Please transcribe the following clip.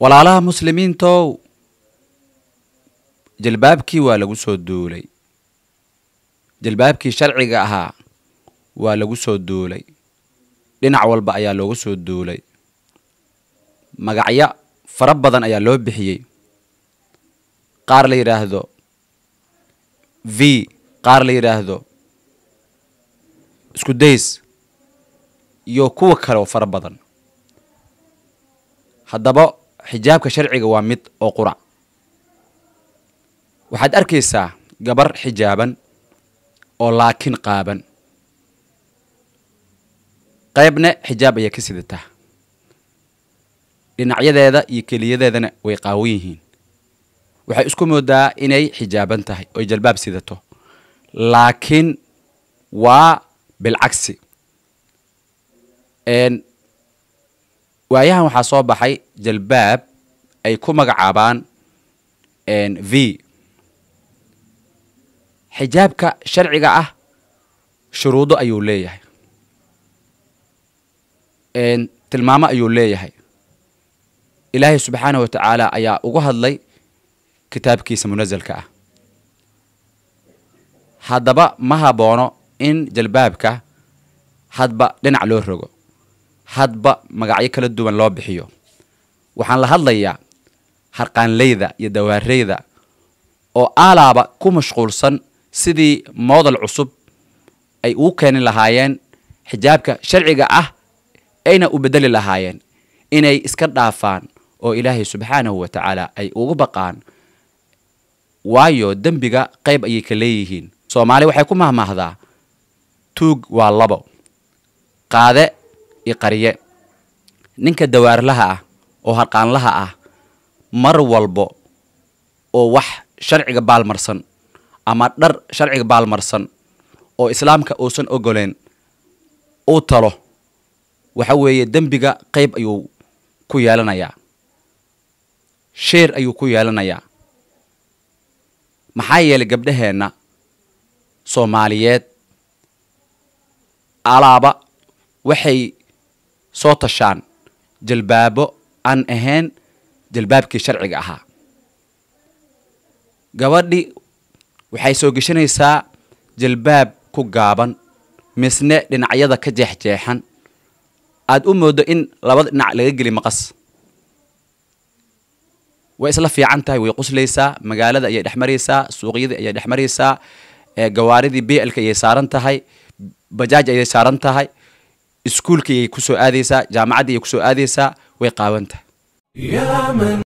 walaalaha muslimiinto jilbaabkii waa lagu soo duulay jilbaabkii sharciga ahaa waa lagu soo duulay dhinac walba ayaa loogu soo duulay magacyo fara badan ayaa loo bixiyay qaar la yiraahdo v qaar la yiraahdo isku days iyo kuwa kale oo fara badan haddaba xijaabka sharciga waa mid oo qurac waxaad arkaysaa gabar xijaaban oo laakiin qaaban qaybna xijaab ayaa ka sidataa dhinacyadeeda iyo keliyadeedana way qaawan yihiin waxay isku moodaa inay xijaaban tahay oo jalbaab sidato laakiin waa bilcagsi waayahan waxaa soo baxay jalbaab ay ku magacaabaan v xijaabka sharciga ah shuruudo ayuu leeyahay tilmaamo ayuu leeyahay ilaahay subxaanahu wa tacaala ayaa ugu hadlay kitaabkiisa munazalka ah haddaba ma haboono in jalbaabka hadba dhinac loo rogo hadba magacyo kala duwan loo bixiyo waxaan la hadlayaa harqaanleyda iyo dawaareyda oo aalaaba ku mashquulsan sidii model cusub ay ugu keeni lahaayeen xijaabka sharciga ah ayna u bedeli lahaayeen inay iska dhaafaan oo ilaahay subxaanahu wa tacaala ay ugu baqaan waayo dembiga qayb ayay ka leeyihiin soomaali waxay ku mahmaahdaa tuug waa labo qaade iyo qariye ninka dawaarlaha ah oo harqaanlaha ah mar walbo oo wax sharciga baalmarsan ama dhar sharciga baalmarsan oo islaamka uusan ogoleen uu talo waxa weeye dembiga qayb ayuu ku yeelanayaa sheer ayuu ku yeelanayaa maxaa yeelay gabdhaheenna Soomaaliyeed alaaba waxay soo tashaan jalbaabo aan ahayn jalbaabkii sharciga ahaa gabadhi waxay soo gashanaysaa jalbaab ku gaaban misne dhinacyada ka jeexjeexan aad u moodo in labada dhinac laga geli maqas way isla fiican tahay way quslaysaa magaalada ayay dhaxmaraysaa suuqyada ayay dhaxmaraysaa gawaaridii BLka ayay saaran tahay bajaaj ayay saaran tahay iskuulka ayay ku soo aadaysaa jaamacadda ayay ku soo aadaysaa way qaawan tahay